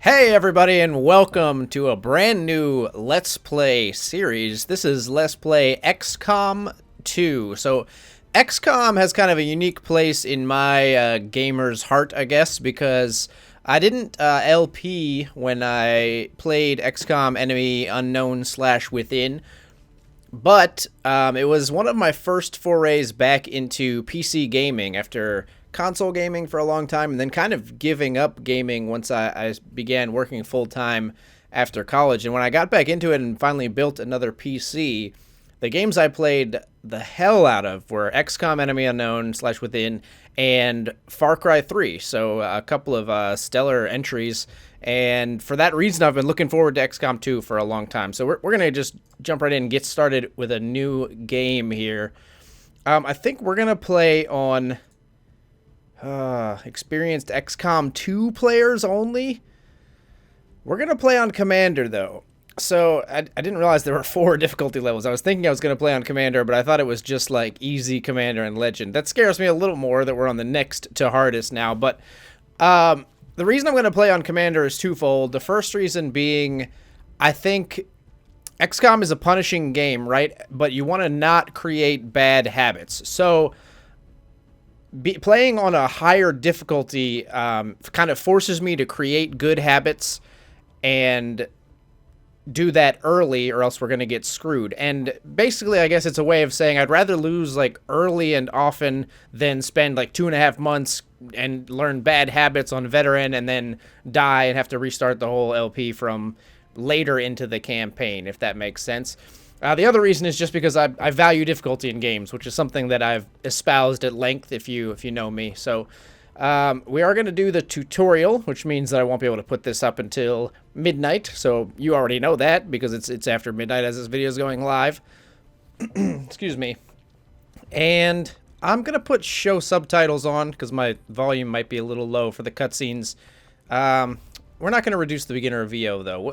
Hey everybody, and welcome to a brand new Let's Play series. This is Let's Play XCOM 2. So XCOM has kind of a unique place in my gamer's heart, I guess, because I didn't LP when I played XCOM Enemy Unknown / Within, but it was one of my first forays back into PC gaming after console gaming for a long time, and then kind of giving up gaming once I began working full-time after college. And when I got back into it and finally built another PC, the games I played the hell out of were XCOM Enemy Unknown / Within and Far Cry 3. So a couple of stellar entries. And for that reason, I've been looking forward to XCOM 2 for a long time. So we're going to just jump right in and get started with a new game here. I think we're going to play on experienced XCOM 2 players only. We're going to play on Commander, though. So I didn't realize there were 4 difficulty levels. I was thinking I was going to play on Commander, but I thought it was just like easy, Commander, and Legend. That scares me a little more that we're on the next to hardest now. But the reason I'm going to play on Commander is twofold. The first reason being, I think XCOM is a punishing game, right? But you want to not create bad habits. So playing on a higher difficulty kind of forces me to create good habits and do that early, or else we're going to get screwed. And basically, I guess it's a way of saying I'd rather lose like early and often than spend like 2.5 months and learn bad habits on veteran and then die and have to restart the whole LP from later into the campaign, if that makes sense. The other reason is just because I value difficulty in games, which is something that I've espoused at length if you know me. So we are going to do the tutorial, which means that I won't be able to put this up until midnight. So you already know that because it's after midnight as this video is going live. Excuse me. And I'm going to put show subtitles on because my volume might be a little low for the cutscenes. We're not going to reduce the beginner VO, though.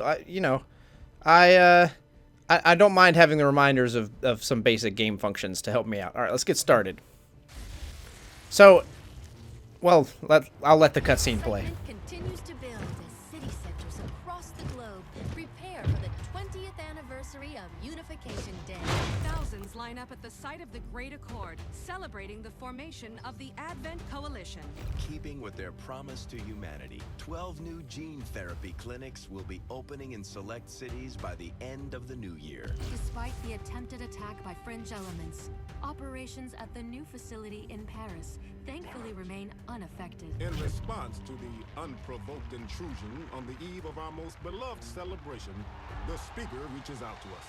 I don't mind having the reminders of some basic game functions to help me out. All right, let's get started. So, well, I'll let the cutscene play. Continues to build as city centers across the globe prepare for the 20th anniversary of Unification Day. Thousands line up at the site of the Great Accord, celebrating the formation of the Advent Coalition. Keeping with their promise to humanity, 12 new gene therapy clinics will be opening in select cities by the end of the new year. Despite the attempted attack by fringe elements, operations at the new facility in Paris thankfully remain unaffected. In response to the unprovoked intrusion on the eve of our most beloved celebration, the speaker reaches out to us.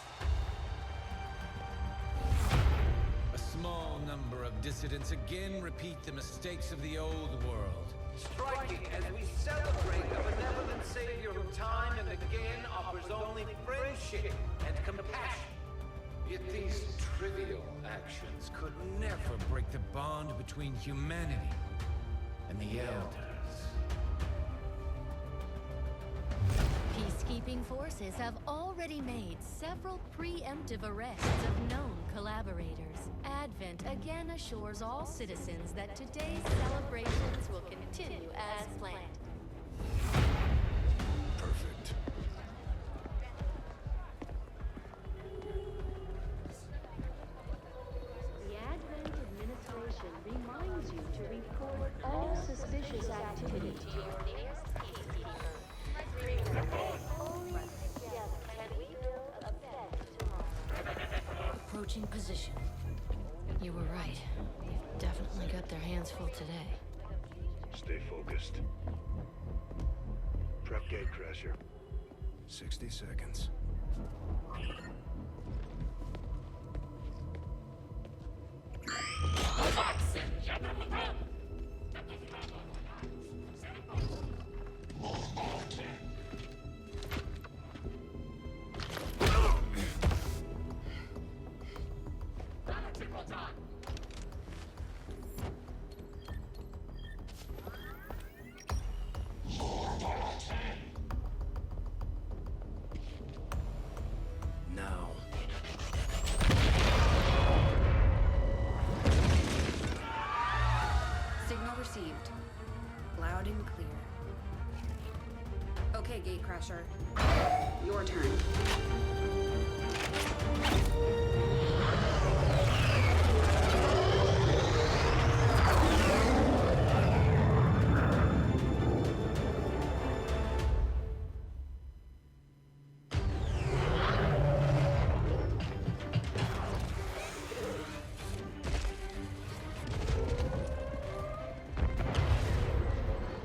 A small number of dissidents again repeat the mistakes of the old world. Striking as we celebrate the benevolent savior who time and again offers only friendship and compassion. Yet these trivial actions could never break the bond between humanity and the Elders. Peacekeeping forces have already made several preemptive arrests of known collaborators. Advent again assures all citizens that today's celebrations will continue as planned. Perfect. The Advent administration reminds you to report all suspicious activity to your nearest peacekeeper. Only together can we build a better tomorrow. Approaching position. You were right. They've definitely got their hands full today. Stay focused. Prep gatecrasher. 60 seconds. Now. Signal received. Okay, Gatecrasher. Your turn.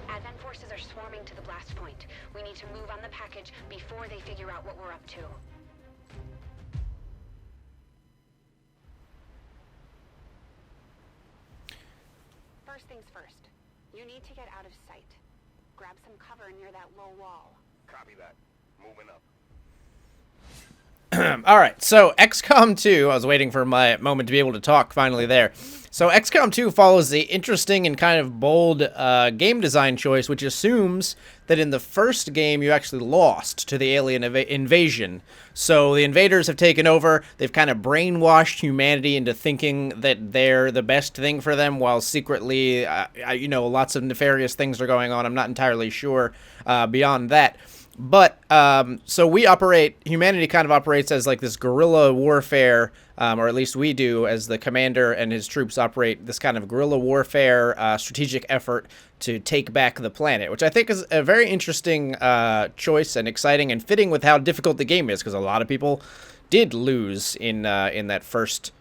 Advent forces are swarming to the blast point. We need to move on the package before they figure out what we're up to. First things first. You need to get out of sight. Grab some cover near that low wall. Copy that. Moving up. All right, so XCOM 2, I was waiting for my moment to be able to talk finally there. So XCOM 2 follows the interesting and kind of bold game design choice, which assumes that in the first game you actually lost to the alien invasion. So the invaders have taken over, they've kind of brainwashed humanity into thinking that they're the best thing for them, while secretly, you know, lots of nefarious things are going on. I'm not entirely sure beyond that. But, so we operate, humanity kind of operates as like this guerrilla warfare, or at least we do, as the commander and his troops operate this kind of guerrilla warfare strategic effort to take back the planet, which I think is a very interesting choice and exciting and fitting with how difficult the game is, because a lot of people did lose in that first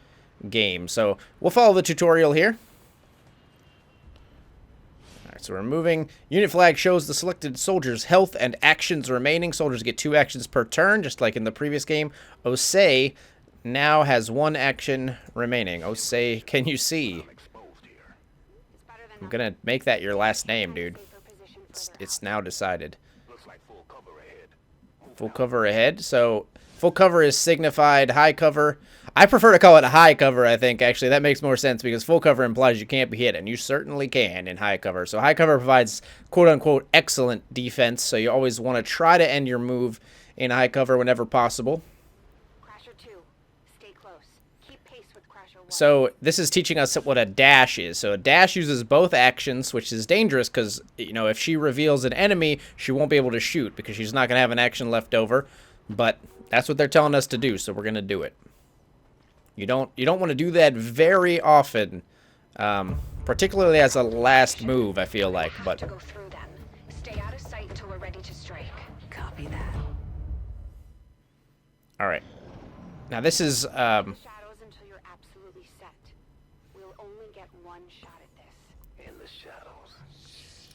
game. So we'll follow the tutorial here. So we're moving. Unit flag shows the selected soldier's health and actions remaining. Soldiers get 2 actions per turn, just like in the previous game. Osei now has 1 action remaining. Osei, can you see? I'm gonna make that your last name, dude. It's now decided. Full cover ahead. So full cover is signified. High cover, I prefer to call it a high cover, I think. Actually, that makes more sense because full cover implies you can't be hit, and you certainly can in high cover. So high cover provides quote-unquote excellent defense, so you always want to try to end your move in high cover whenever possible. Crasher 2, stay close. Keep pace with Crasher 1. So this is teaching us what a dash is. So a dash uses both actions, which is dangerous because, you know, if she reveals an enemy, she won't be able to shoot because she's not going to have an action left over. But that's what they're telling us to do, so we're going to do it. You don't want to do that very often, particularly as a last move, I feel like. But to go through them. Stay out of sight until we're ready to strike. Copy that. all right. Now this is Shadows until you're absolutely set. We'll only get one shot at this. In the shadows.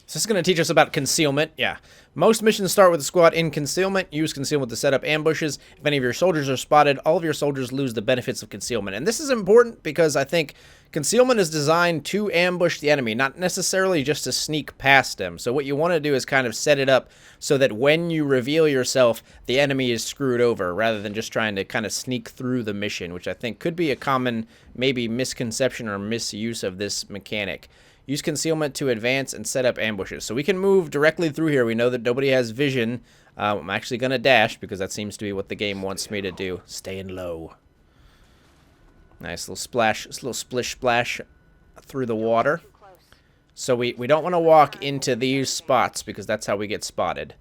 So this is going to teach us about concealment. Yeah. Most missions start with a squad in concealment. Use concealment to set up ambushes. If any of your soldiers are spotted, all of your soldiers lose the benefits of concealment. And this is important because I think concealment is designed to ambush the enemy, not necessarily just to sneak past them. So what you want to do is kind of set it up so that when you reveal yourself, the enemy is screwed over, rather than just trying to kind of sneak through the mission, which I think could be a common maybe misconception or misuse of this mechanic. Use concealment to advance and set up ambushes. So we can move directly through here. We know that nobody has vision. I'm actually going to dash because that seems to be what the game wants me to do. Staying low. Nice little splash, little splish splash through the water. So we don't want to walk into these spots because that's how we get spotted.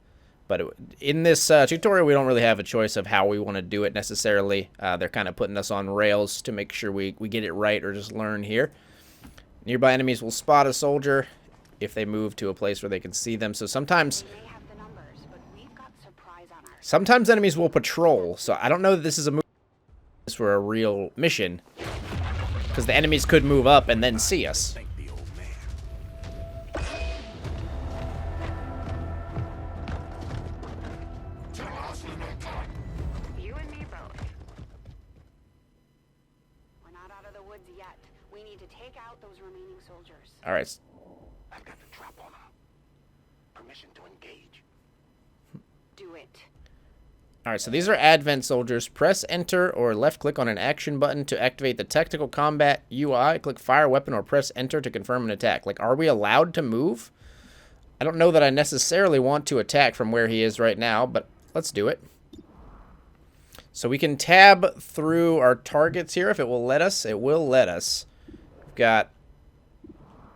But in this tutorial, we don't really have a choice of how we want to do it necessarily. They're kind of putting us on rails to make sure we get it right or just learn here. Nearby enemies will spot a soldier if they move to a place where they can see them. So sometimes enemies will patrol. So I don't know that this is a move for a real mission, because the enemies could move up and then see us. You and me both. We're not out of the woods yet. We need to take out those remaining soldiers. All right. I've got the trap on them. Permission to engage. Do it. All right, so these are Advent soldiers. Press Enter or left-click on an action button to activate the Tactical Combat UI. Click Fire Weapon or press Enter to confirm an attack. Like, are we allowed to move? I don't know that I necessarily want to attack from where he is right now, but let's do it. So we can tab through our targets here if it will let us. It will let us. We've got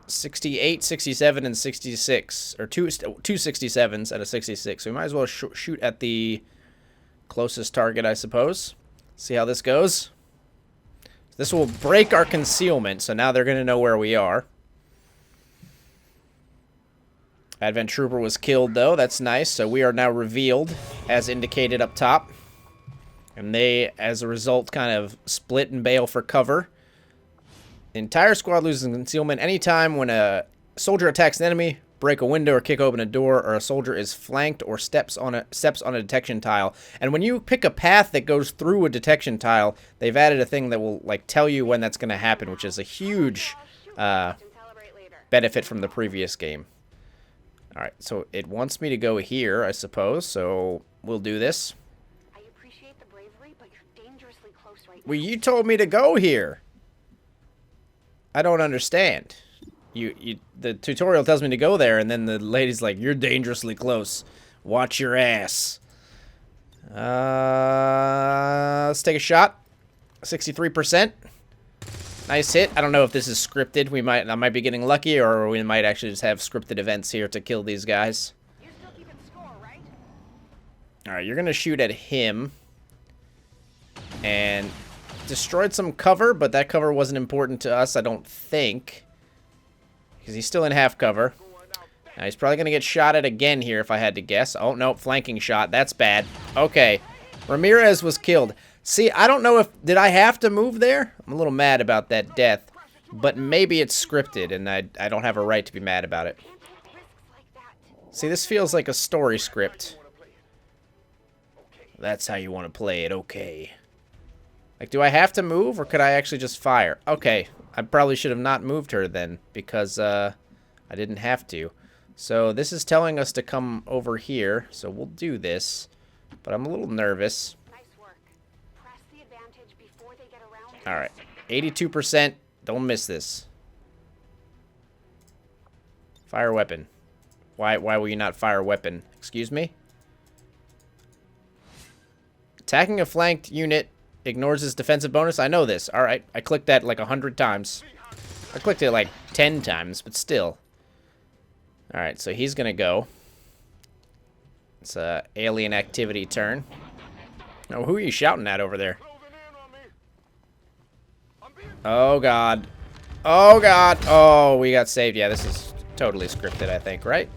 68, 67, and 66. Or two 67s and a 66. So we might as well shoot at the closest target, I suppose. See how this goes. This will break our concealment, so now they're going to know where we are. Advent Trooper was killed, though. That's nice. So we are now revealed, as indicated up top. And they, as a result, kind of split and bail for cover. The entire squad loses concealment anytime when a soldier attacks an enemy, break a window or kick open a door, or a soldier is flanked or steps on a detection tile. And when you pick a path that goes through a detection tile, they've added a thing that will like tell you when that's going to happen, which is a huge benefit from the previous game. All right, so it wants me to go here, I suppose. So we'll do this. I appreciate the bravery, but you're dangerously close right now. Well, you told me to go here. I don't understand. The tutorial tells me to go there, and then the lady's like, "You're dangerously close. Watch your ass." Let's take a shot. 63%. Nice hit. I don't know if this is scripted. I might be getting lucky, or we might actually just have scripted events here to kill these guys. You're still keeping score, right? All right, you're gonna shoot at him, and destroyed some cover, but that cover wasn't important to us, I don't think. Because he's still in half cover. Now, he's probably going to get shot at again here, if I had to guess. Oh, no, flanking shot. That's bad. Okay. Ramirez was killed. See, I don't know if... Did I have to move there? I'm a little mad about that death. But maybe it's scripted, and I don't have a right to be mad about it. See, this feels like a story script. That's how you want to play it. Okay. Like, do I have to move, or could I actually just fire? Okay, I probably should have not moved her then, because I didn't have to. So this is telling us to come over here, so we'll do this. But I'm a little nervous. Nice work. Press the advantage before they get around. All right, 82%. Don't miss this. Fire weapon. Why will you not fire weapon? Excuse me? Attacking a flanked unit ignores his defensive bonus. I know this. All right. I clicked that like 100 times. I clicked it like 10 times, but still. All right. So he's going to go. It's a alien activity turn. Oh, who are you shouting at over there? Oh, God. Oh, God. Oh, we got saved. Yeah, this is totally scripted, I think, right?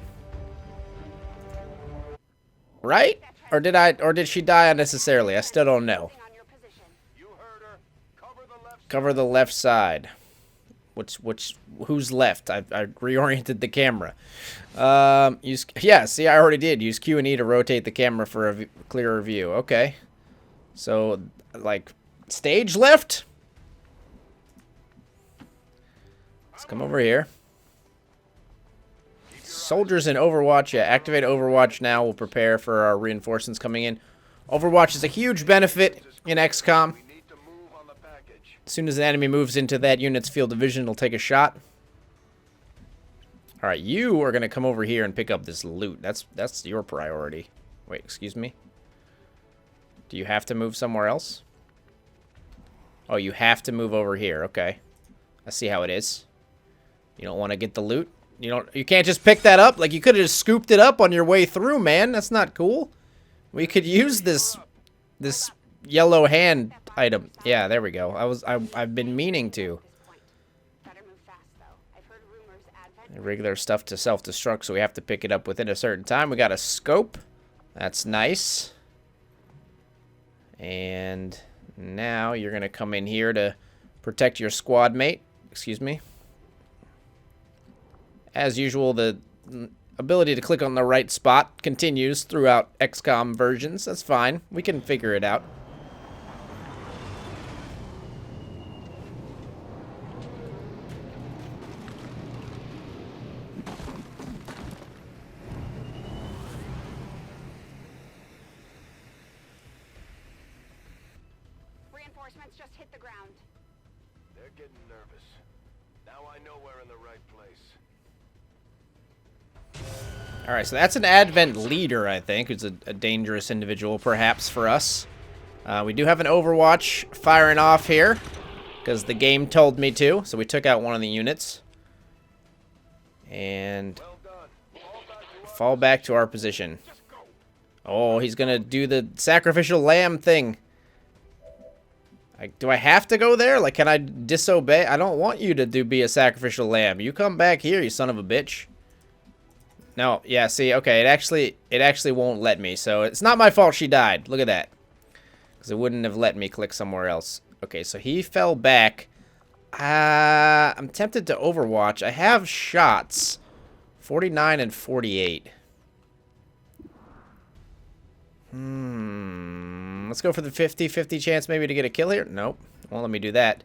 Right? Or did she die unnecessarily? I still don't know. Cover the left side. Who's left? I reoriented the camera. Yeah, see, I already did. Use Q and E to rotate the camera for a clearer view. Okay. So, like, stage left? Let's come over here. Soldiers in Overwatch. Yeah, activate Overwatch now. We'll prepare for our reinforcements coming in. Overwatch is a huge benefit in XCOM. As soon as an enemy moves into that unit's field of vision, it'll take a shot. All right, you are going to come over here and pick up this loot. That's your priority. Wait, excuse me? Do you have to move somewhere else? Oh, you have to move over here. Okay. I see how it is. You don't want to get the loot? You can't just pick that up? Like, you could have just scooped it up on your way through, man. That's not cool. We could use this yellow hand item. Yeah, there we go. I've been meaning to. Regular stuff to self-destruct, so we have to pick it up within a certain time. We got a scope. That's nice. And now you're going to come in here to protect your squad mate. Excuse me. As usual, the ability to click on the right spot continues throughout XCOM versions. That's fine. We can figure it out. Reinforcements just hit the ground. They're getting nervous. Now I know we're in the right place. Alright, so that's an Advent leader, I think, who's a dangerous individual, perhaps, for us. We do have an Overwatch firing off here, because the game told me to, so we took out one of the units. And fall back to our position. Oh, he's gonna do the sacrificial lamb thing. Do I have to go there? Like, can I disobey? I don't want you to be a sacrificial lamb. You come back here, you son of a bitch. No, yeah, see, okay, it actually won't let me. So it's not my fault she died. Look at that. Because it wouldn't have let me click somewhere else. Okay, so he fell back. I'm tempted to Overwatch. I have shots. 49 and 48. Let's go for the 50-50 chance maybe to get a kill here. Nope. Won't let me do that.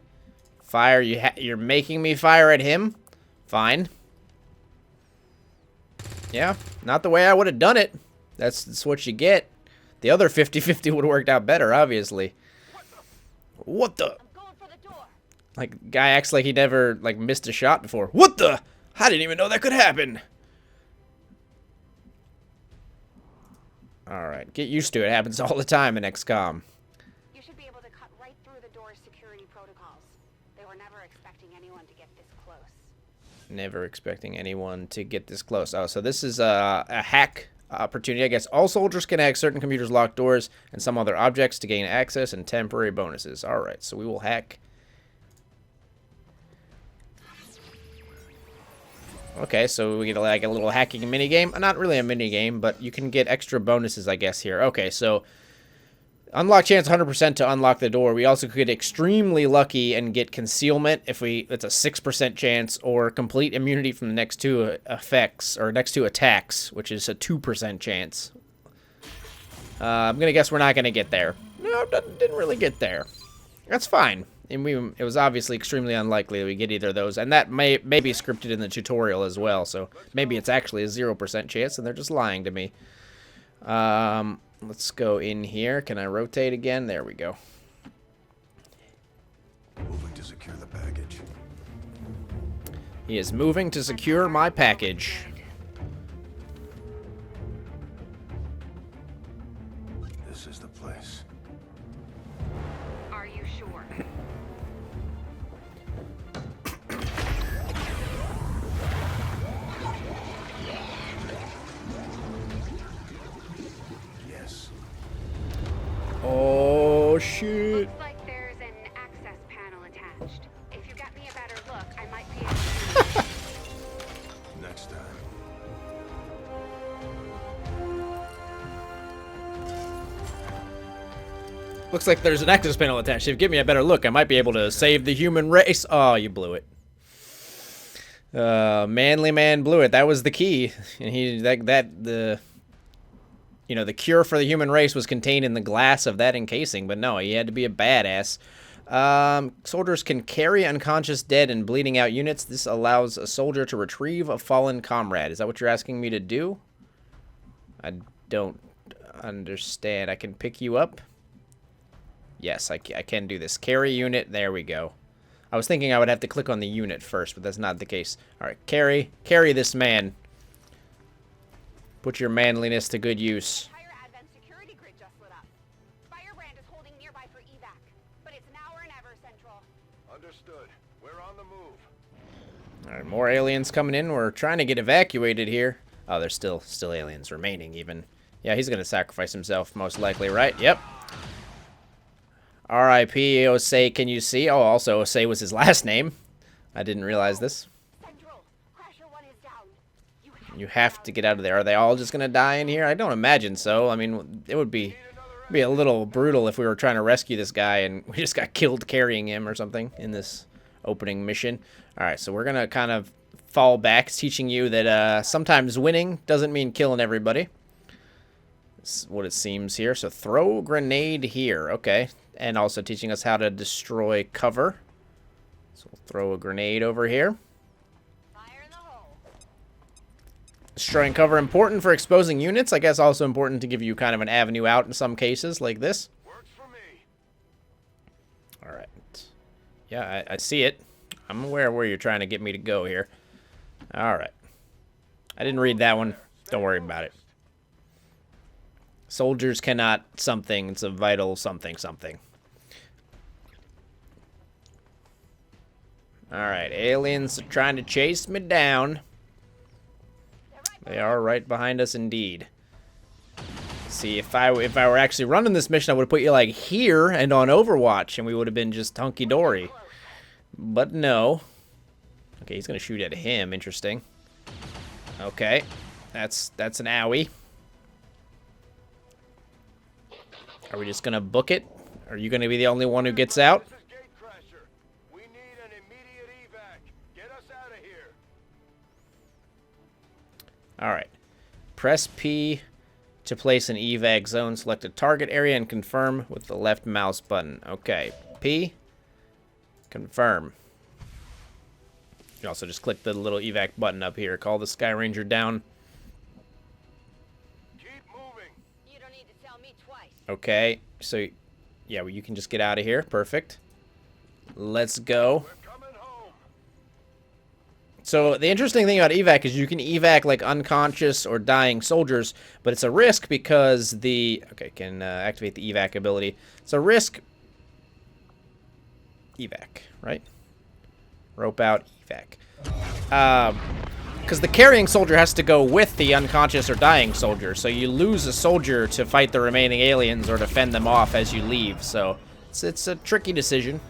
Fire. You're making me fire at him? Fine. Yeah, not the way I would have done it. That's what you get. The other 50-50 would have worked out better, obviously. What the? Like, guy acts like he never, like, missed a shot before. What the? I didn't even know that could happen. Alright, get used to it. It happens all the time in XCOM. You should be able to cut right through the door's security protocols. They were never expecting anyone to get this close. Never expecting anyone to get this close. Oh, so this is a hack opportunity. I guess all soldiers can hack certain computers' locked doors and some other objects to gain access and temporary bonuses. Alright, so we will hack. Okay, so we get like a little hacking minigame. Not really a minigame, but you can get extra bonuses, I guess, here. Okay, so unlock chance 100% to unlock the door. We also could get extremely lucky and get concealment if it's a 6% chance, or complete immunity from the next two effects, or next two attacks, which is a 2% chance. I'm going to guess we're not going to get there. No, didn't really get there. That's fine. And it was obviously extremely unlikely that we get either of those. And that may be scripted in the tutorial as well. So maybe it's actually a 0% chance and they're just lying to me. Let's go in here. Can I rotate again? There we go. Moving to secure the package. He is moving to secure my package. This is the place. Are you sure? Yes. Oh, shit. Looks like there's an access panel attached. If you got me a better look, I might be able to... Next time. Looks like there's an access panel attached. If you give me a better look, I might be able to save the human race. Oh, you blew it. Manly man blew it. That was the key. And the cure for the human race was contained in the glass of that encasing. But no, he had to be a badass. Soldiers can carry unconscious, dead, and bleeding out units. This allows a soldier to retrieve a fallen comrade. Is that what you're asking me to do? I don't understand. I can pick you up? Yes, I can do this. Carry unit. There we go. I was thinking I would have to click on the unit first, but that's not the case. All right, carry this man. Put your manliness to good use. Entire Advent security grid just lit up. Firebrand is holding nearby for evac, but it's now or never, Central. Understood. We're on the move. All right, more aliens coming in. We're trying to get evacuated here. Oh, there's still aliens remaining even. Yeah, he's gonna sacrifice himself most likely, right? Yep. R.I.P. Osei, can you see? Oh, also Osei was his last name. I didn't realize this. Central, Crasher 1 is down. You have to get out of there. Are they all just gonna die in here? I don't imagine so. I mean, it would be a little brutal if we were trying to rescue this guy and we just got killed carrying him or something in this opening mission. All right, so we're gonna kind of fall back, teaching you that sometimes winning doesn't mean killing everybody. That's what it seems here. So throw grenade here. Okay. And also teaching us how to destroy cover. So we'll throw a grenade over here. Fire in the hole. Destroying cover important for exposing units. I guess also important to give you kind of an avenue out in some cases like this. Works for me. All right. Yeah, I see it. I'm aware of where you're trying to get me to go here. All right. I didn't read that one. Don't worry about it. Soldiers cannot something. It's a vital something. Alright, aliens are trying to chase me down. They are right behind us indeed. See, if I were actually running this mission, I would have put you like here and on Overwatch, and we would have been just hunky-dory. But no. Okay, he's gonna shoot at him. Interesting. Okay, that's an owie. Are we just gonna book it? Are you gonna be the only one who gets out? We need an immediate evac. Get us out of here. All right. Press P to place an evac zone. Select a target area and confirm with the left mouse button. Okay. P. Confirm. You also just click the little evac button up here. Call the Sky Ranger down. Keep moving. You don't need to tell me twice. Okay. So, yeah, well, you can just get out of here. Perfect. Let's go. We're coming home. So the interesting thing about evac is you can evac like unconscious or dying soldiers, but it's a risk because the... Okay, can activate the evac ability. It's a risk... Evac, right? Rope out, evac. Because the carrying soldier has to go with the unconscious or dying soldier, so you lose a soldier to fight the remaining aliens or to fend them off as you leave, so it's a tricky decision.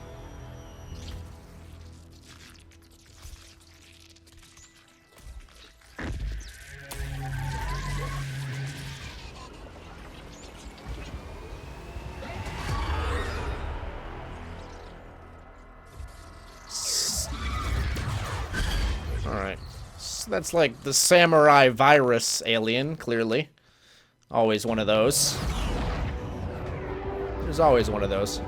Alright. So that's like the samurai virus alien, clearly. Always one of those. There's always one of those.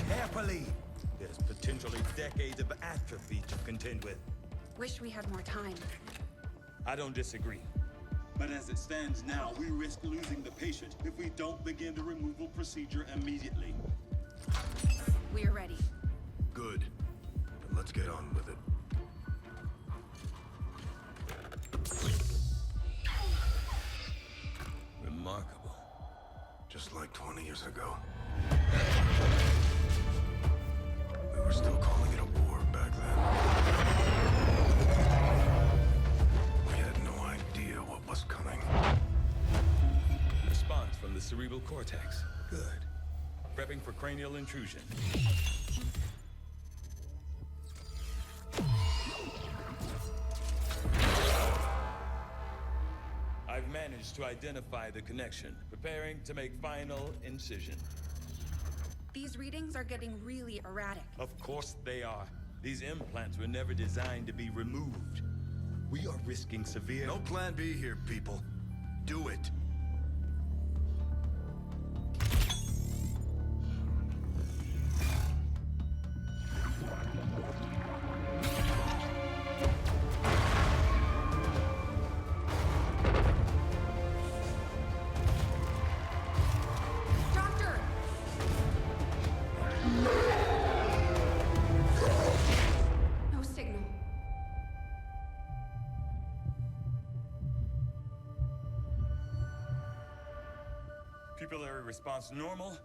Carefully! There's potentially decades of atrophy to contend with. Wish we had more time. I don't disagree. But as it stands now, we risk losing the patient if we don't begin the removal procedure immediately. We're ready. Good. Then let's get on with it. Remarkable. Just like 20 years ago. We were still calling it a war back then. We had no idea what was coming. Response from the cerebral cortex. Good. Prepping for cranial intrusion. I've managed to identify the connection. Preparing to make final incision. These readings are getting really erratic. Of course they are. These implants were never designed to be removed. We are risking severe... No plan B here, people. Do it. Doctor! No signal. Pupillary response normal.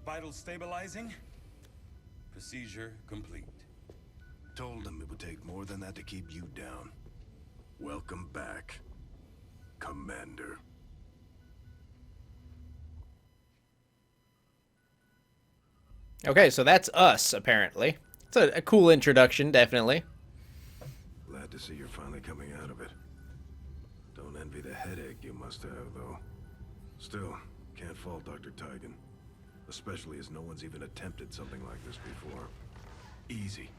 Vital stabilizing. Procedure complete. Told him it would take more than that to keep you down. Welcome back, Commander. Okay, so that's us, apparently. It's a cool introduction, definitely. Glad to see you're finally coming out of it. Don't envy the headache you must have, though. Still, can't fault Dr. Tigan. Especially as no one's even attempted something like this before. Easy.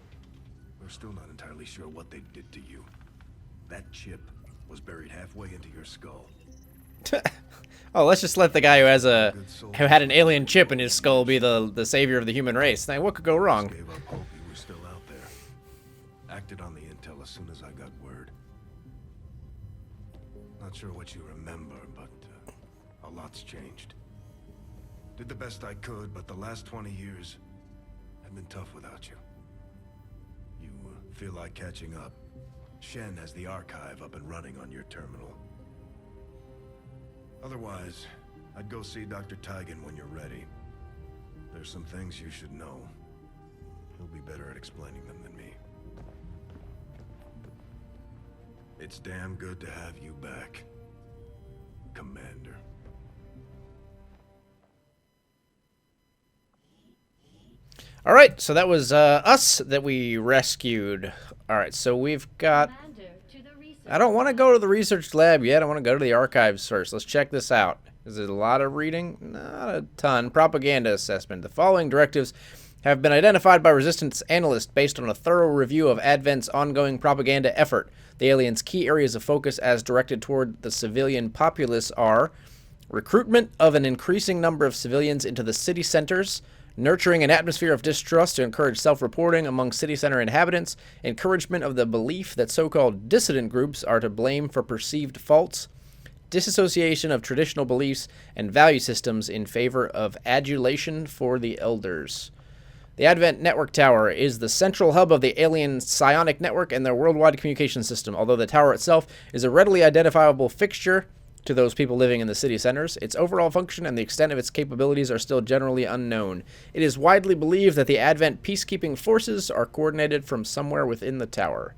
We're still not entirely sure what they did to you. That chip was buried halfway into your skull. Oh, let's just let the guy who had an alien chip in his skull be the savior of the human race. Now, what could go wrong? Gave up hope you were still out there. Acted on the intel as soon as I got word. Not sure what you remember, but a lot's changed. Did the best I could, but the last 20 years have been tough without you. You feel like catching up? Shen has the archive up and running on your terminal. Otherwise, I'd go see Dr. Tigan when you're ready. There's some things you should know. He'll be better at explaining them than me. It's damn good to have you back, Commander. All right, so that was us that we rescued. All right, so we've got... I don't want to go to the research lab yet. I want to go to the archives first. Let's check this out. Is it a lot of reading? Not a ton. Propaganda assessment. The following directives have been identified by Resistance analysts based on a thorough review of Advent's ongoing propaganda effort. The aliens' key areas of focus as directed toward the civilian populace are recruitment of an increasing number of civilians into the city centers, nurturing an atmosphere of distrust to encourage self-reporting among city center inhabitants, encouragement of the belief that so-called dissident groups are to blame for perceived faults, disassociation of traditional beliefs and value systems in favor of adulation for the elders. The Advent Network Tower is the central hub of the alien psionic network and their worldwide communication system. Although the tower itself is a readily identifiable fixture to those people living in the city centers, its overall function and the extent of its capabilities are still generally unknown. It is widely believed that the Advent peacekeeping forces are coordinated from somewhere within the tower.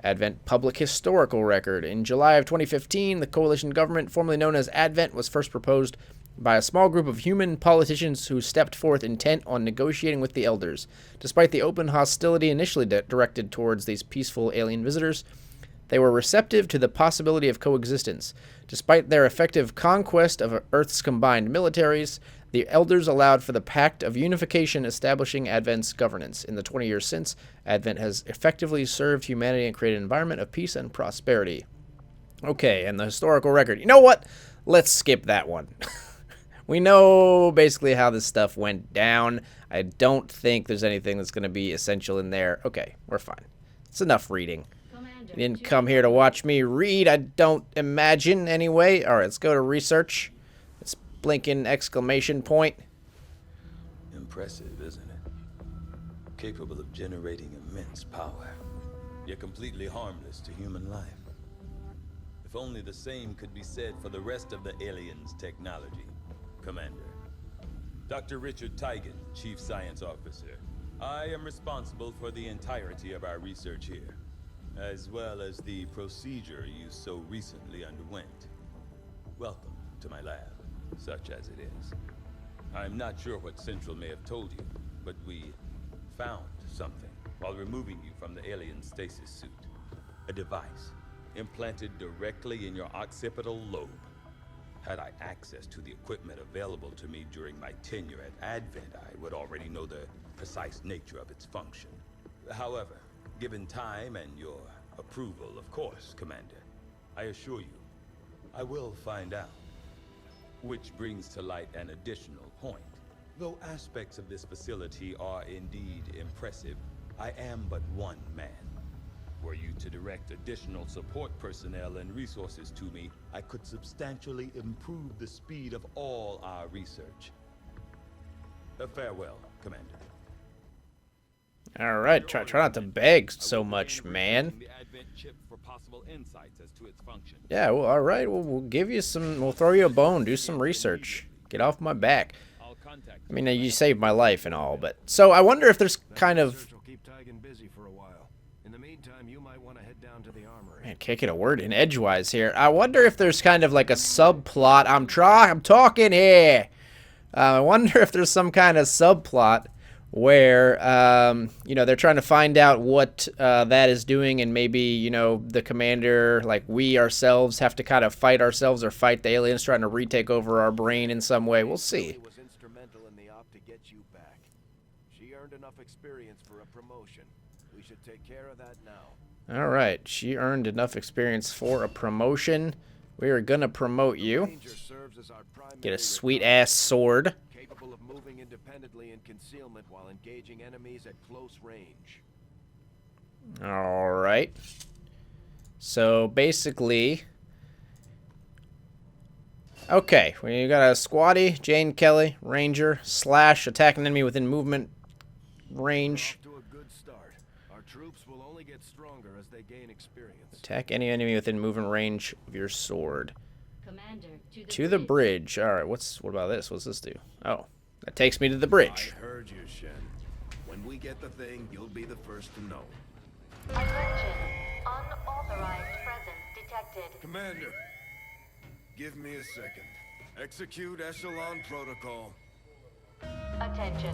Advent Public Historical Record. In July of 2015, the coalition government, formerly known as Advent, was first proposed by a small group of human politicians who stepped forth intent on negotiating with the elders. Despite the open hostility initially directed towards these peaceful alien visitors, they were receptive to the possibility of coexistence. Despite their effective conquest of Earth's combined militaries, the elders allowed for the Pact of Unification establishing Advent's governance. In the 20 years since, Advent has effectively served humanity and created an environment of peace and prosperity. Okay, and the historical record. You know what? Let's skip that one. We know basically how this stuff went down. I don't think there's anything that's going to be essential in there. Okay, we're fine. It's enough reading. You didn't come here to watch me read, I don't imagine, anyway. All right, let's go to research. It's blinking exclamation point. Impressive, isn't it? Capable of generating immense power, yet completely harmless to human life. If only the same could be said for the rest of the aliens' technology. Commander. Dr. Richard Tigan, Chief Science Officer. I am responsible for the entirety of our research here, as well as the procedure you so recently underwent. Welcome to my lab, such as it is. I'm not sure what Central may have told you, but we found something while removing you from the alien stasis suit. A device implanted directly in your occipital lobe. Had I access to the equipment available to me during my tenure at Advent, I would already know the precise nature of its function. However, given time and your approval, of course, Commander, I assure you, I will find out. Which brings to light an additional point. Though aspects of this facility are indeed impressive, I am but one man. Were you to direct additional support personnel and resources to me, I could substantially improve the speed of all our research. Farewell, Commander. All right, try not to beg so much, man. Yeah, well, all right. We'll give you some. We'll throw you a bone. Do some research. Get off my back. I mean, you saved my life and all, but so I wonder if there's kind of. Man, can't get a word in edgewise here. I wonder if there's kind of like a subplot. I'm talking here. I wonder if there's some kind of subplot where, you know, they're trying to find out what that is doing, and maybe, you know, the commander, like we ourselves, have to kind of fight ourselves or fight the aliens trying to retake over our brain in some way. We'll see. Was instrumental in the op to get you back. She earned enough experience for a promotion. We should take care of that now. All right, she earned enough experience for a promotion. We are gonna promote you. Get a sweet-ass sword. Capable of moving independently in concealment while engaging enemies at close range. All right. So basically, okay, we got a squatty, Jane Kelly, ranger, slash, attack an enemy within movement range. Troops will only get stronger as they gain experience. Attack any enemy within movement range of your sword. Commander, To the bridge. Alright, what about this? What's this do? Oh, that takes me to the bridge. I heard you, Shen. When we get the thing, you'll be the first to know. Attention. Unauthorized presence detected. Commander, give me a second. Execute Echelon Protocol. Attention.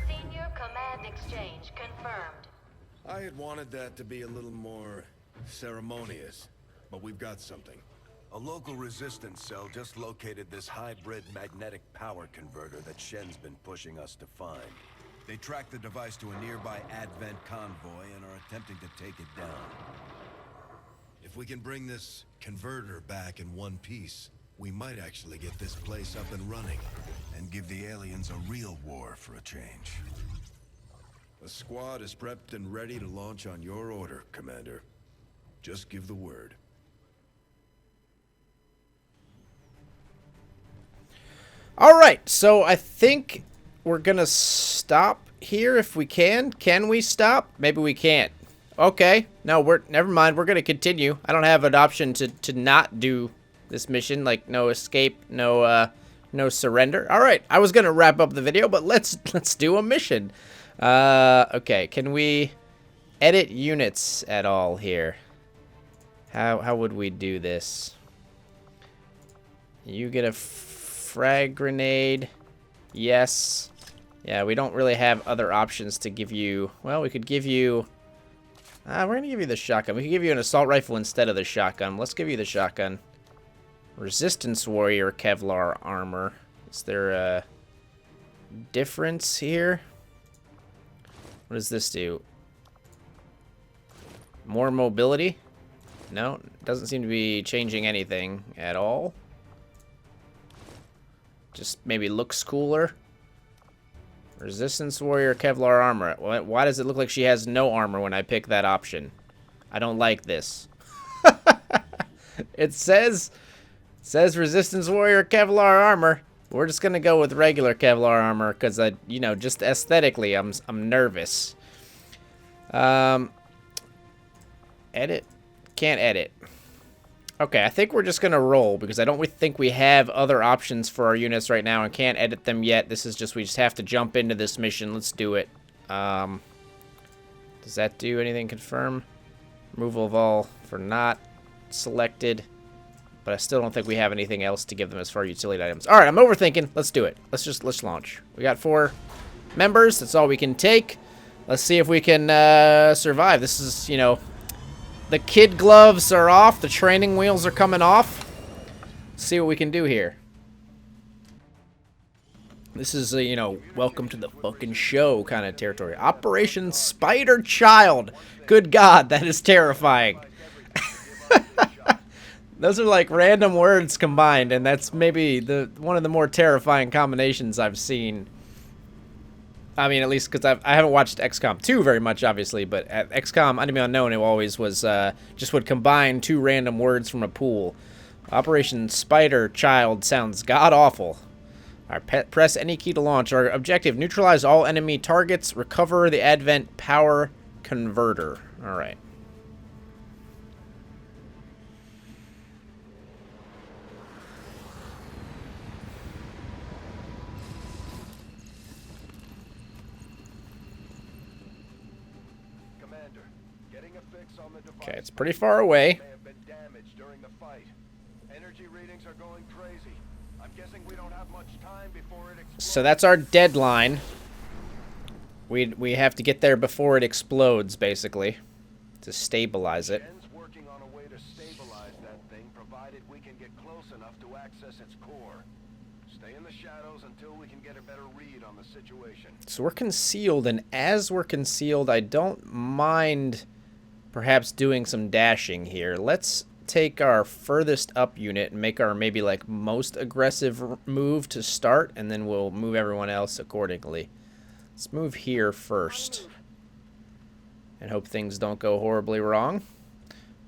Senior command exchange confirmed. I had wanted that to be a little more ceremonious, but we've got something. A local resistance cell just located this hybrid magnetic power converter that Shen's been pushing us to find. They tracked the device to a nearby Advent convoy and are attempting to take it down. If we can bring this converter back in one piece, we might actually get this place up and running and give the aliens a real war for a change. The squad is prepped and ready to launch on your order, Commander. Just give the word. Alright, so I think we're gonna stop here if we can. Can we stop? Maybe we can't. Okay, no, never mind, we're gonna continue. I don't have an option to not do this mission, like no escape, no surrender. Alright, I was gonna wrap up the video, but let's do a mission. Okay, can we edit units at all here? How would we do this? You get a frag grenade. Yes. Yeah, we don't really have other options to give you. Well, we could give you... we're going to give you the shotgun. We could give you an assault rifle instead of the shotgun. Let's give you the shotgun. Resistance warrior Kevlar armor. Is there a difference here? What does this do? More mobility? No, doesn't seem to be changing anything at all. Just maybe looks cooler. Resistance warrior Kevlar armor. Why does it look like she has no armor when I pick that option? I don't like this. It says resistance warrior Kevlar armor. We're just gonna go with regular Kevlar armor because just aesthetically, I'm nervous. Edit. Can't edit. Okay, I think we're just gonna roll because I don't think we have other options for our units right now and can't edit them yet. This is just, we just have to jump into this mission. Let's do it. Does that do anything? Confirm. Removal of all for not selected. But I still don't think we have anything else to give them as far as utility items. Alright, I'm overthinking. Let's do it. Let's launch. We got 4 members. That's all we can take. Let's see if we can survive. This is, the kid gloves are off. The training wheels are coming off. Let's see what we can do here. This is welcome to the fucking show kind of territory. Operation Spider Child. Good God, that is terrifying. Those are like random words combined, and that's maybe one of the more terrifying combinations I've seen. I mean, at least because I haven't watched XCOM 2 very much, obviously, but at XCOM Enemy Unknown, it always was just would combine 2 random words from a pool. Operation Spider Child sounds god-awful. Alright, press any key to launch. Our objective, neutralize all enemy targets, recover the Advent power converter. Alright. Okay, it's pretty far away. So that's our deadline. We have to get there before it explodes, basically, to stabilize it. Working on a way to stabilize that thing, provided we can get close enough to access its core. Stay in the shadows until we can get a better read on the situation. So we're concealed, and as we're concealed, I don't mind perhaps doing some dashing here. Let's take our furthest up unit and make our maybe like most aggressive move to start, and then we'll move everyone else accordingly. Let's move here first and hope things don't go horribly wrong.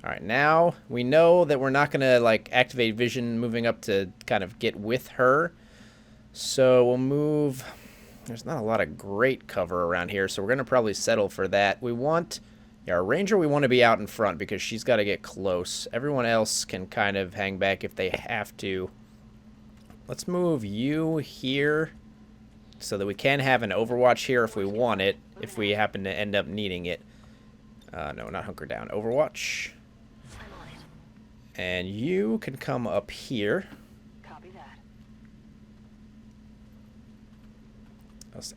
Alright, now we know that we're not gonna like activate vision moving up to kind of get with her, so we'll move. There's not a lot of great cover around here, so we're gonna probably settle for that. We want Yeah, our ranger, we want to be out in front because she's got to get close. Everyone else can kind of hang back if they have to. Let's move you here so that we can have an Overwatch here if we want it, if we happen to end up needing it. No, not hunker down. Overwatch. And you can come up here. Copy that. That's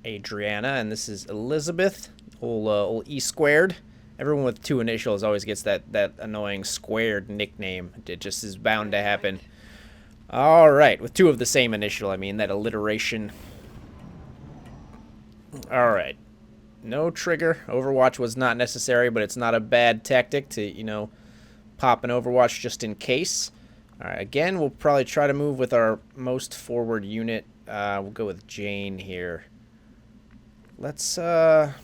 Adriana, and this is Elizabeth. Old E squared. Everyone with 2 initials always gets that annoying squared nickname. It just is bound to happen. All right, with 2 of the same initial, I mean that alliteration. All right, no trigger. Overwatch was not necessary, but it's not a bad tactic to, you know, pop an Overwatch just in case. All right, again, we'll probably try to move with our most forward unit. We'll go with Jane here. Let's, I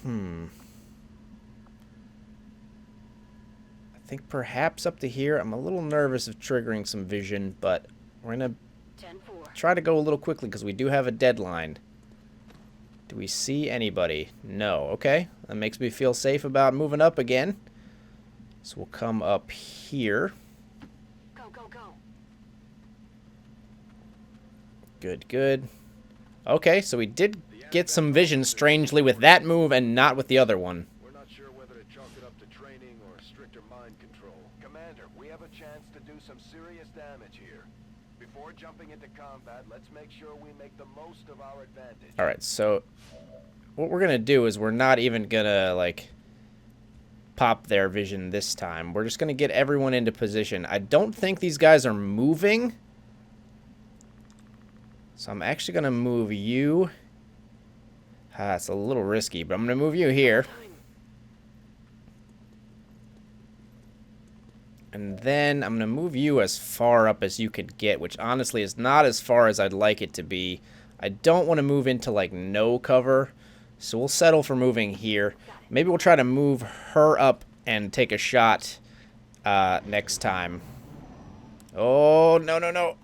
think perhaps up to here. I'm a little nervous of triggering some vision, but we're going to try to go a little quickly because we do have a deadline. Do we see anybody? No. Okay. That makes me feel safe about moving up again. So we'll come up here. Go, go, go. Good, good. Okay, so we did get some vision strangely with that move and not with the other one. We're not sure whether to chalk it up to training or stricter mind control. Commander, we have a chance to do some serious damage here. Before jumping into combat, let's make sure we make the most of our advantage. Alright, so what we're going to do is we're not even going to, like, pop their vision this time. We're just going to get everyone into position. I don't think these guys are moving. So I'm actually going to move you. It's a little risky, but I'm going to move you here. And then I'm going to move you as far up as you could get, which honestly is not as far as I'd like it to be. I don't want to move into, like, no cover, so we'll settle for moving here. Maybe we'll try to move her up and take a shot next time. Oh, no, no, no.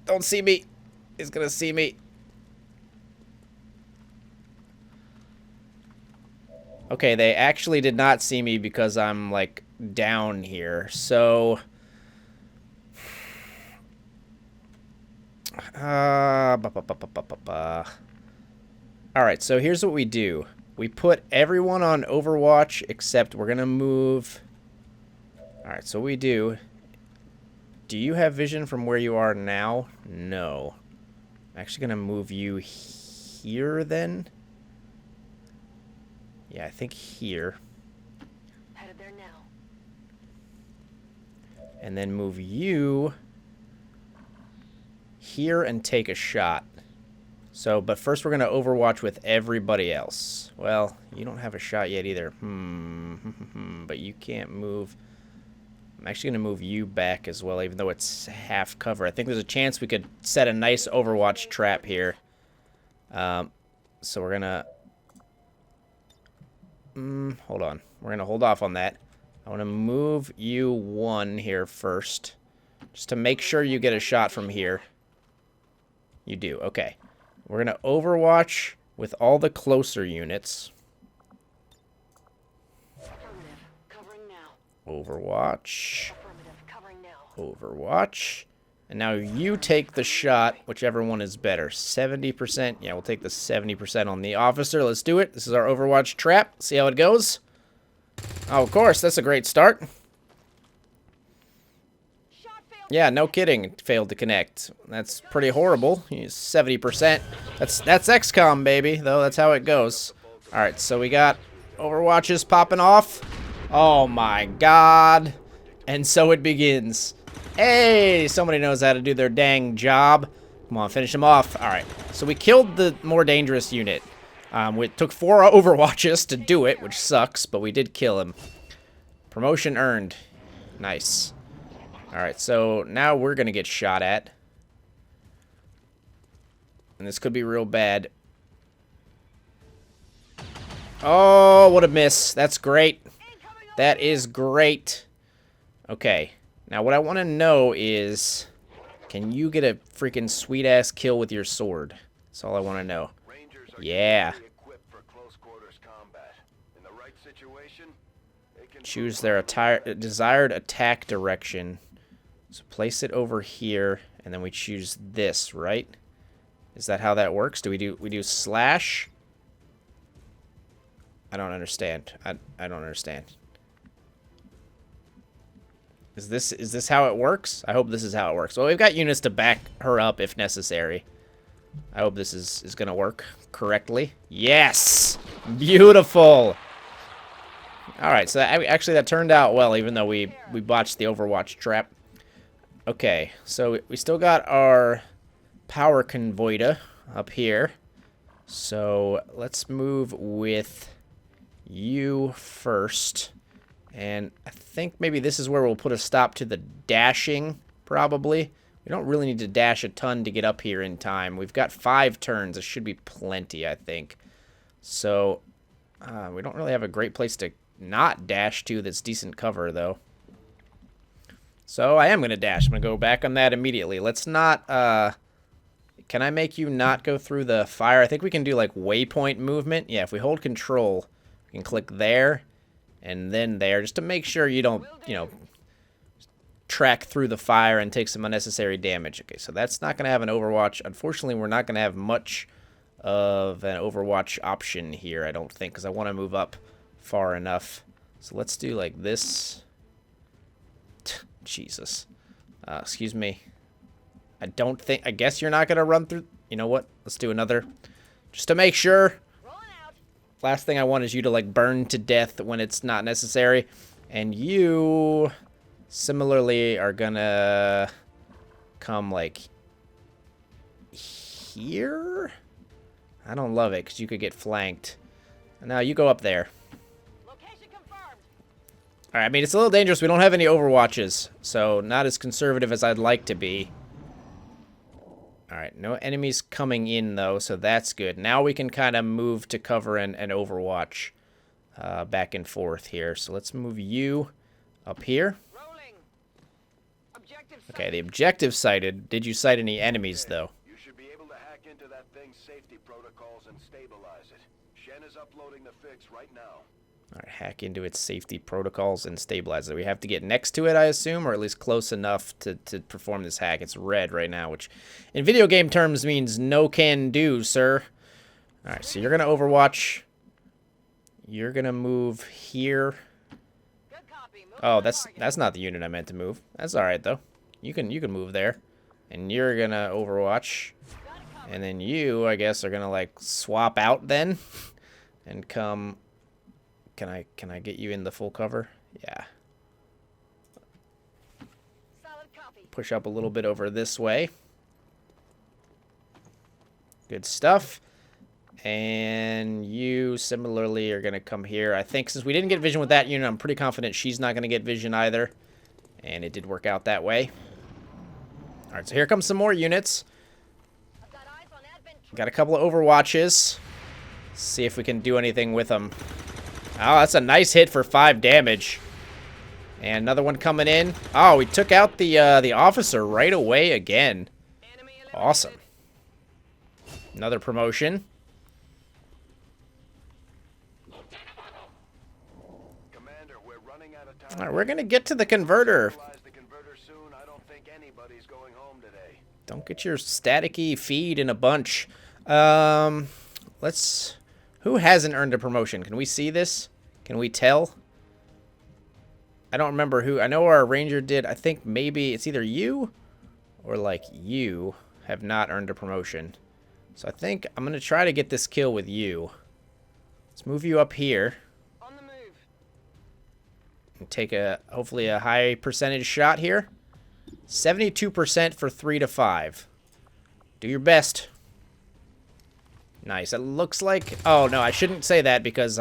Don't see me. He's going to see me. Okay, they actually did not see me because I'm, like, down here. So, alright, so here's what we do. We put everyone on Overwatch, except we're going to move. Alright, so what we do. Do you have vision from where you are now? No. I'm actually going to move you here then. Yeah, I think here. Headed there now. And then move you here and take a shot. So, but first we're going to Overwatch with everybody else. Well, you don't have a shot yet either. But you can't move. I'm actually going to move you back as well, even though it's half cover. I think there's a chance we could set a nice Overwatch trap here. So we're going to... hold on. We're going to hold off on that. I want to move you 1 here first. Just to make sure you get a shot from here. You do. Okay. We're going to Overwatch with all the closer units. Covering now. Overwatch. Covering now. Overwatch. And now you take the shot, whichever one is better. 70%. Yeah, we'll take the 70% on the officer. Let's do it. This is our Overwatch trap. See how it goes. Oh, of course. That's a great start. Yeah, no kidding. It failed to connect. That's pretty horrible. 70%. That's XCOM, baby, though. That's how it goes. All right, so we got Overwatches popping off. Oh, my God. And so it begins. Hey, somebody knows how to do their dang job. Come on, finish him off. All right, so we killed the more dangerous unit. It took 4 Overwatches to do it, which sucks, but we did kill him. Promotion earned. Nice. All right, so now we're going to get shot at. And this could be real bad. Oh, what a miss. That's great. That is great. Okay. Now, what I want to know is, can you get a freaking sweet-ass kill with your sword? That's all I want to know. Yeah. Equipped for close quarters combat. In the right situation, Choose their desired attack direction. So place it over here, and then we choose this, right? Is that how that works? Do we do slash? I don't understand. I don't understand. Is this how it works? I hope this is how it works. Well, we've got units to back her up if necessary. I hope this is gonna work correctly. Yes! Beautiful! Alright, so actually that turned out well, even though we botched the Overwatch trap. Okay, so we still got our power convoyta up here. So let's move with you first. And I think maybe this is where we'll put a stop to the dashing, probably. We don't really need to dash a ton to get up here in time. We've got 5 turns. It should be plenty, I think. So we don't really have a great place to not dash to that's decent cover, though. So I am going to dash. I'm going to go back on that immediately. Let's not... can I make you not go through the fire? I think we can do, like, waypoint movement. Yeah, if we hold control, we can click there and then there, just to make sure you don't, you know, track through the fire and take some unnecessary damage. Okay, so that's not going to have an Overwatch. Unfortunately, we're not going to have much of an Overwatch option here, I don't think, because I want to move up far enough. So let's do like this. Jesus. Excuse me. I guess you're not going to run through. You know what? Let's do another. Just to make sure. Last thing I want is you to like burn to death when it's not necessary. And you similarly are going to come like here. I don't love it because you could get flanked. Now you go up there. Alright, I mean, it's a little dangerous. We don't have any Overwatches, so not as conservative as I'd like to be. Alright, no enemies coming in, though, so that's good. Now we can kind of move to cover an Overwatch back and forth here. So let's move you up here. Okay, the objective sighted. Did you sight any enemies, though? You should be able to hack into that thing's safety protocols and stabilize it. Shen is uploading the fix right now. Alright, hack into its safety protocols and stabilize it. We have to get next to it, I assume, or at least close enough to perform this hack. It's red right now, which in video game terms means no can do, sir. Alright, so you're going to Overwatch. You're going to move here. Oh, that's not the unit I meant to move. That's alright, though. You can move there. And you're going to Overwatch. And then you, I guess, are going to, like, swap out then. And come... Can I get you in the full cover? Yeah. Push up a little bit over this way. Good stuff. And you similarly are going to come here. I think since we didn't get vision with that unit, I'm pretty confident she's not going to get vision either. And it did work out that way. Alright, so here comes some more units. Got a couple of Overwatches. See if we can do anything with them. Oh, that's a nice hit for 5 damage. And another one coming in. Oh, we took out the officer right away again. Awesome. Another promotion. All right, we're going to get to the converter. Don't get your staticky feed in a bunch. Let's... Who hasn't earned a promotion? Can we see this? Can we tell? I don't remember who. I know our ranger did. I think maybe it's either you or like you have not earned a promotion. So I think I'm going to try to get this kill with you. Let's move you up here. On the move. And take hopefully a high percentage shot here. 72% for 3 to 5. Do your best. Nice. It looks like... Oh, no, I shouldn't say that because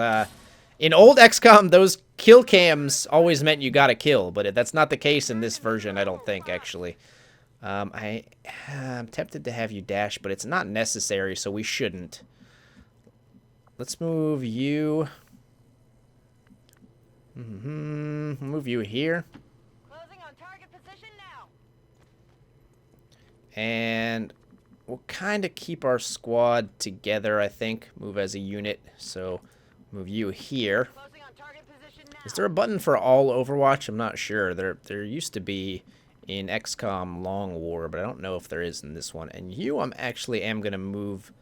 in old XCOM, those kill cams always meant you got a kill, but that's not the case in this version, I don't think, actually. I'm tempted to have you dash, but it's not necessary, so we shouldn't. Let's move you... Move you here. Closing on target position now. And... we'll kind of keep our squad together, I think. Move as a unit. So, move you here. Is there a button for all Overwatch? I'm not sure. There used to be in XCOM Long War, but I don't know if there is in this one. And you, I'm actually am going to move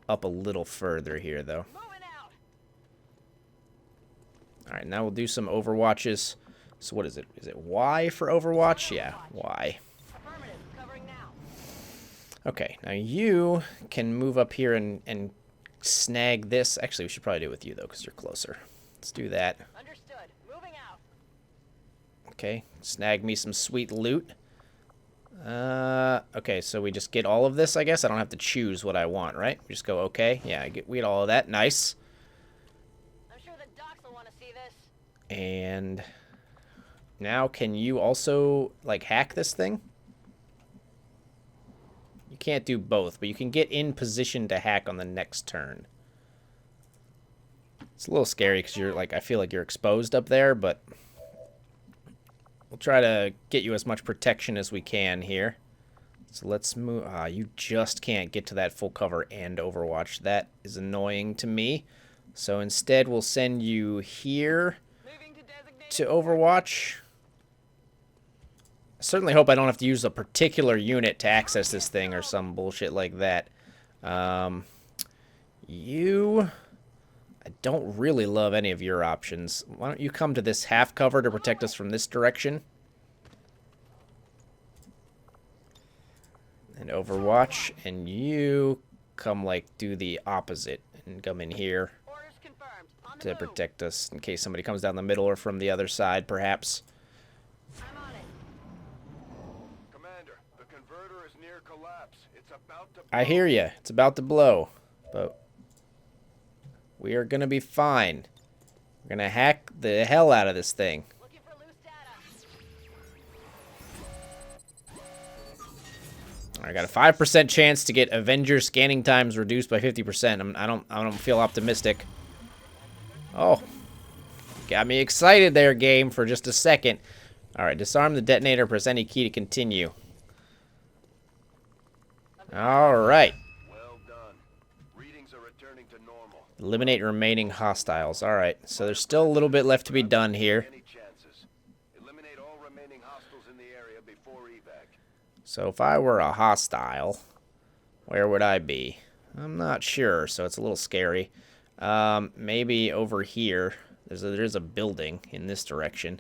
up a little further here, though. Alright, now we'll do some Overwatches. So what is it? Is it Y for Overwatch? Yeah, Y. Okay, now you can move up here and snag this. Actually, we should probably do it with you, though, because you're closer. Let's do that. Understood. Moving out. Okay, snag me some sweet loot. Okay, so we just get all of this, I guess. I don't have to choose what I want, right? We just go, okay. Yeah, we get all of that. Nice. I'm sure the docs will want to see this. And now, can you also, like, hack this thing? You can't do both, but you can get in position to hack on the next turn. It's a little scary because you're, like, I feel like you're exposed up there, but we'll try to get you as much protection as we can here. So let's move. You just can't get to that full cover and Overwatch. That is annoying to me. So instead, we'll send you here to Overwatch. I certainly hope I don't have to use a particular unit to access this thing or some bullshit like that. You... I don't really love any of your options. Why don't you come to this half cover to protect us from this direction? And Overwatch. And you come, like, do the opposite and come in here to protect us in case somebody comes down the middle or from the other side, perhaps. I hear you. It's about to blow, but we are going to be fine. We're going to hack the hell out of this thing. I got a 5% chance to get Avenger scanning times reduced by 50%. I don't feel optimistic. Oh, got me excited there, game, for just a second. All right, disarm the detonator. Press any key to continue. All right. Well done. Readings are returning to normal. Eliminate remaining hostiles. All right, so there's still a little bit left to be done here. Eliminate all remaining hostiles in the area before evac. So if I were a hostile, where would I be? I'm not sure, so it's a little scary. Maybe over here. There's a building in this direction,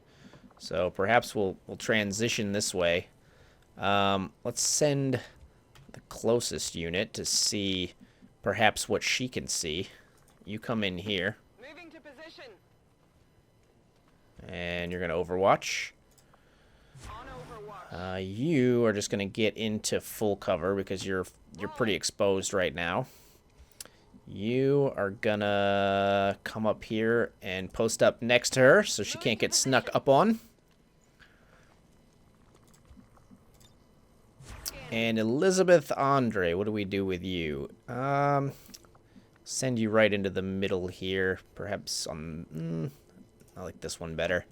so perhaps we'll transition this way. Let's send the closest unit to see perhaps what she can see. You come in here. Moving to position. And you're going to Overwatch. You are just going to get into full cover because you're pretty exposed right now. You are going to come up here and post up next to her so she can't get snuck up on. And Elizabeth Andre, what do we do with you? Send you right into the middle here. Perhaps on... I like this one better.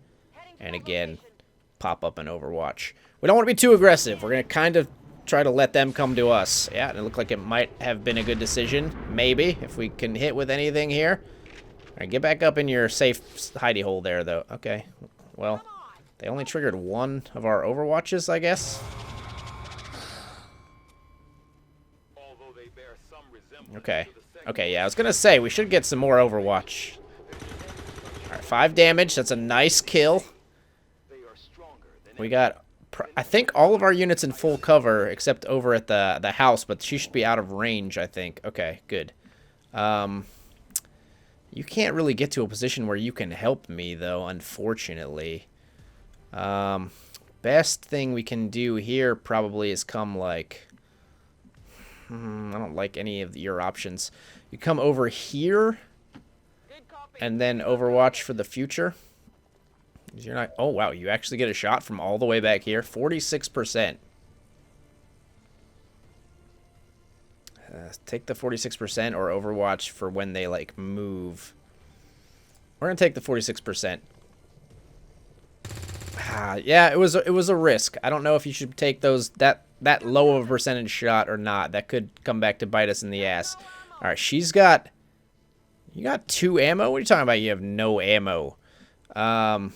And again, pop up an Overwatch. We don't want to be too aggressive. We're going to kind of try to let them come to us. Yeah, and it looked like it might have been a good decision. Maybe, if we can hit with anything here. All right, get back up in your safe hidey hole there, though. Okay, well, they only triggered one of our Overwatches, I guess. Okay. Okay, yeah, I was going to say, we should get some more Overwatch. Alright, 5 damage. That's a nice kill. We got, I think, all of our units in full cover, except over at the house, but she should be out of range, I think. Okay, good. You can't really get to a position where you can help me, though, unfortunately. Best thing we can do here probably is come, like... I don't like any of your options. You come over here and then Overwatch for the future. You're not... Oh, wow. You actually get a shot from all the way back here. 46%. Take the 46% or Overwatch for when they, like, move. We're going to take the 46%. Yeah, it was a risk. I don't know if you should take those... that low of a percentage shot or not. That could come back to bite us in the ass. All right, she's got... You got 2 ammo? What are you talking about? You have no ammo. I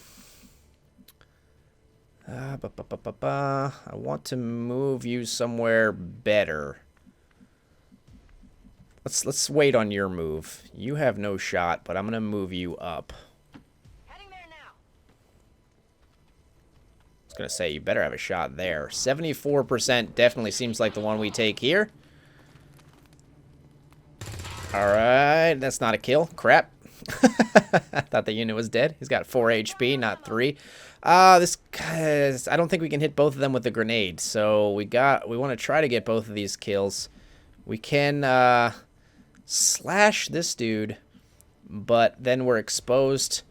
want to move you somewhere better. Let's wait on your move. You have no shot, but I'm gonna move you up. Heading there now. I was gonna say you better have a shot there. 74% definitely seems like the one we take here. All right, that's not a kill. Crap. I thought the unit was dead. He's got 4 HP, not 3. This guy, I don't think we can hit both of them with the grenade. So we want to try to get both of these kills. We can slash this dude, but then we're exposed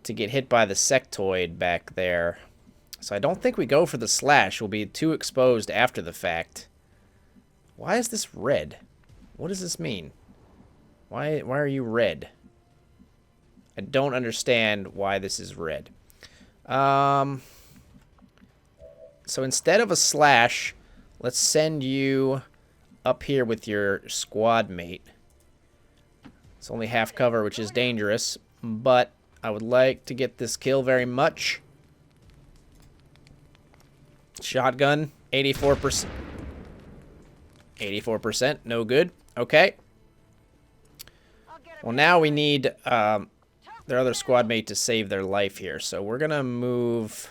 to get hit by the sectoid back there. So I don't think we go for the slash. We'll be too exposed after the fact. Why is this red? What does this mean? Why are you red? I don't understand why this is red. So instead of a slash, let's send you up here with your squad mate. It's only half cover, which is dangerous, but I would like to get this kill very much. Shotgun, 84%. 84%, no good. Okay. Well, now we need their other squad mate to save their life here. So we're going to move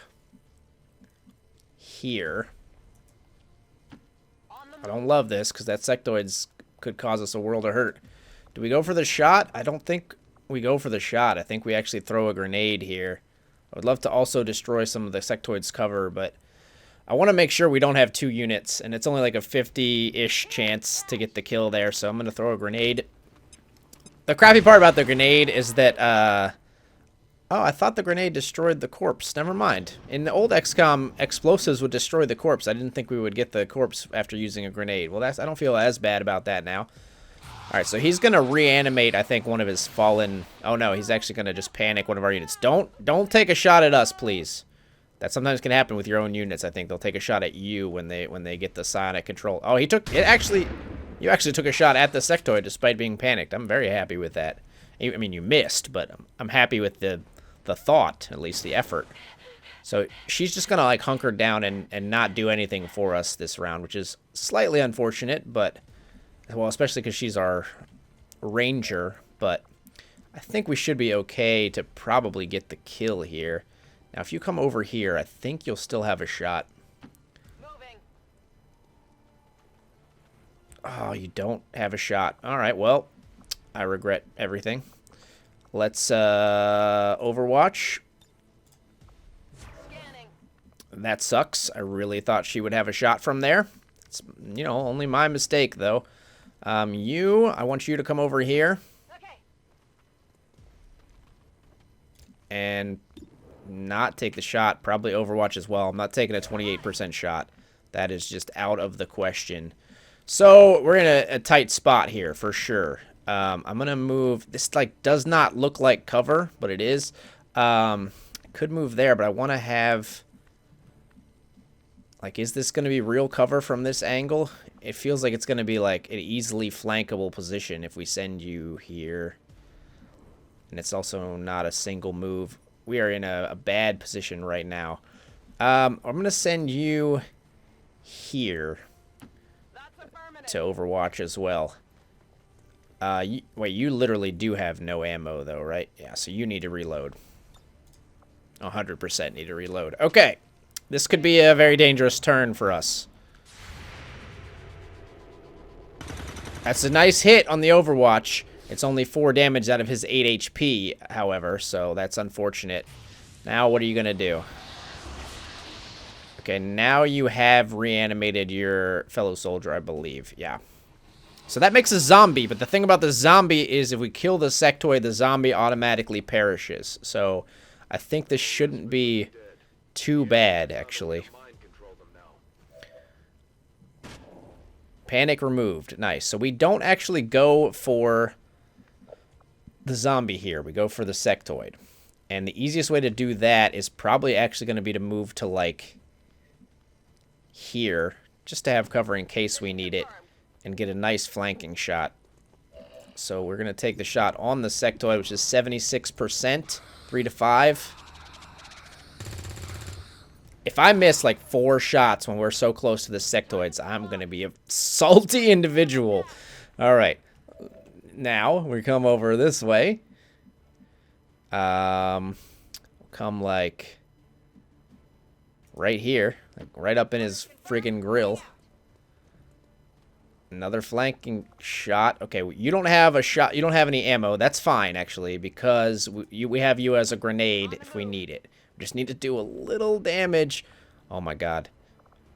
here. I don't love this because that sectoids could cause us a world of hurt. Do we go for the shot? I don't think we go for the shot. I think we actually throw a grenade here. I would love to also destroy some of the sectoids' cover, but I want to make sure we don't have 2 units, and it's only like a 50-ish chance to get the kill there, so I'm going to throw a grenade. The crappy part about the grenade is that, oh, I thought the grenade destroyed the corpse. Never mind. In the old XCOM, explosives would destroy the corpse. I didn't think we would get the corpse after using a grenade. Well, I don't feel as bad about that now. Alright, so he's going to reanimate, I think, one of his fallen... Oh, no, he's actually going to just panic one of our units. Don't take a shot at us, please. That sometimes can happen with your own units, I think. They'll take a shot at you when they get the psionic control. Oh, he took... You actually took a shot at the sectoid despite being panicked. I'm very happy with that. I mean, you missed, but I'm happy with the thought, at least the effort. So she's just going to, like, hunker down and not do anything for us this round, which is slightly unfortunate, but... Well, especially because she's our ranger, but I think we should be okay to probably get the kill here. Now, if you come over here, I think you'll still have a shot. Moving. Oh, you don't have a shot. All right, well, I regret everything. Let's Overwatch. Scanning. That sucks. I really thought she would have a shot from there. It's, you know, only my mistake, though. I want you to come over here. Okay. And not take the shot. Probably Overwatch as well. I'm not taking a 28% shot. That is just out of the question. So we're in a tight spot here for sure. I'm going to move. This like does not look like cover, but it is. I could move there, but I want to have... Like, is this going to be real cover from this angle? It feels like it's going to be, like, an easily flankable position if we send you here. And it's also not a single move. We are in a bad position right now. I'm going to send you here to Overwatch as well. Wait, you literally do have no ammo, though, right? Yeah, so you need to reload. 100% need to reload. Okay. This could be a very dangerous turn for us. That's a nice hit on the Overwatch. It's only 4 damage out of his 8 HP, however, so that's unfortunate. Now, what are you going to do? Okay, now you have reanimated your fellow soldier, I believe. Yeah. So that makes a zombie, but the thing about the zombie is if we kill the sectoid, the zombie automatically perishes. So I think this shouldn't be too bad, actually. Panic removed. Nice. So we don't actually go for the zombie here. We go for the sectoid. And the easiest way to do that is probably actually going to be to move to, like, here, just to have cover in case we need it, and get a nice flanking shot. So we're going to take the shot on the sectoid, which is 76%, 3 to 5. If I miss like 4 shots when we're so close to the sectoids, I'm going to be a salty individual. All right. Now we come over this way. Come like right here, like right up in his friggin' grill. Another flanking shot. Okay, you don't have a shot. You don't have any ammo. That's fine, actually, because we have you as a grenade if we need it. We just need to do a little damage. Oh my god.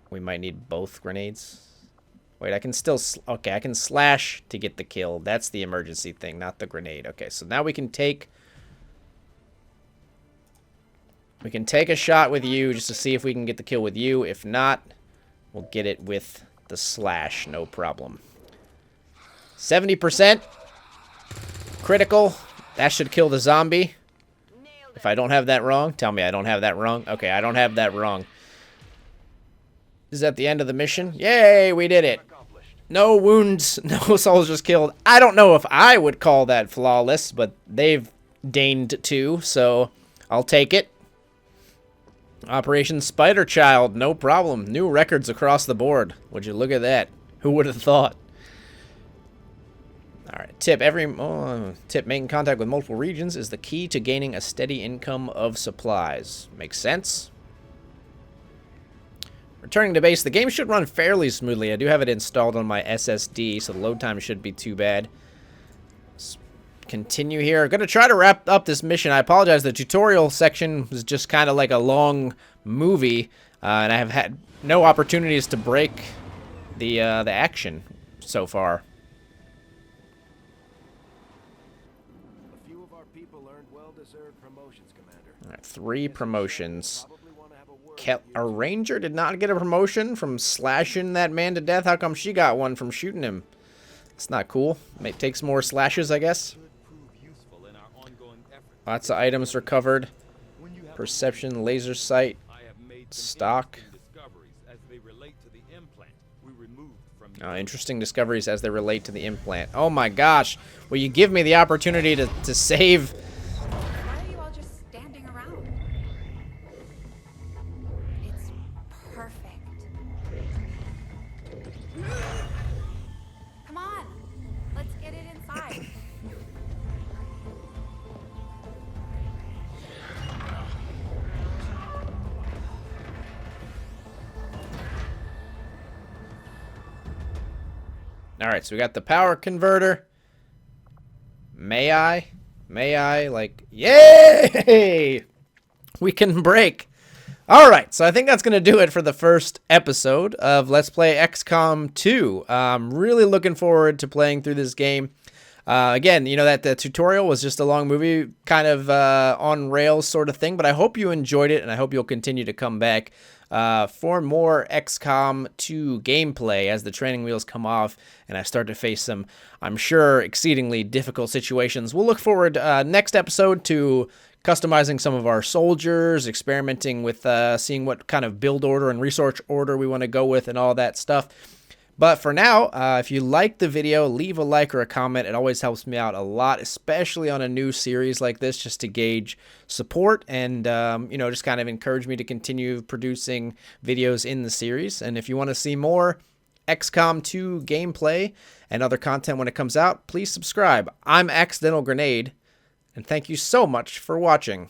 We might need both grenades. Wait, I can still... Okay, I can slash to get the kill. That's the emergency thing, not the grenade. Okay, so now we can take... We can take a shot with you just to see if we can get the kill with you. If not, we'll get it with the slash. No problem. 70%. Critical. That should kill the zombie. If I don't have that wrong, tell me I don't have that wrong. Okay, I don't have that wrong. Is that the end of the mission? Yay, we did it. No wounds, no soldiers killed. I don't know if I would call that flawless, but they've deigned to, so I'll take it. Operation Spider Child, no problem. New records across the board. Would you look at that? Who would have thought? Alright, tip. Making contact with multiple regions is the key to gaining a steady income of supplies. Makes sense. Returning to base, the game should run fairly smoothly. I do have it installed on my SSD, so the load time shouldn't be too bad. Let's continue here. I'm going to try to wrap up this mission. I apologize. The tutorial section was just kind of like a long movie, and I have had no opportunities to break the action so far. A few of our people earned well-deserved promotions, Commander. All right, 3 promotions. A ranger did not get a promotion from slashing that man to death. How come she got one from shooting him? It's not cool. It takes more slashes, I guess. Lots of items recovered. Perception, laser sight, stock. Interesting discoveries as they relate to the implant. Oh my gosh. Will you give me the opportunity to save... Alright, so we got the power converter. May I, like, yay! We can break. Alright, so I think that's going to do it for the first episode of Let's Play XCOM 2. I'm really looking forward to playing through this game. Again, you know that the tutorial was just a long movie, kind of on rails sort of thing, but I hope you enjoyed it, and I hope you'll continue to come back for more XCOM 2 gameplay as the training wheels come off and I start to face some, I'm sure, exceedingly difficult situations. We'll look forward next episode to customizing some of our soldiers, experimenting with seeing what kind of build order and resource order we want to go with and all that stuff. But for now, if you liked the video, leave a like or a comment. It always helps me out a lot, especially on a new series like this, just to gauge support and, you know, just kind of encourage me to continue producing videos in the series. And if you want to see more XCOM 2 gameplay and other content when it comes out, please subscribe. I'm Accidental Grenade, and thank you so much for watching.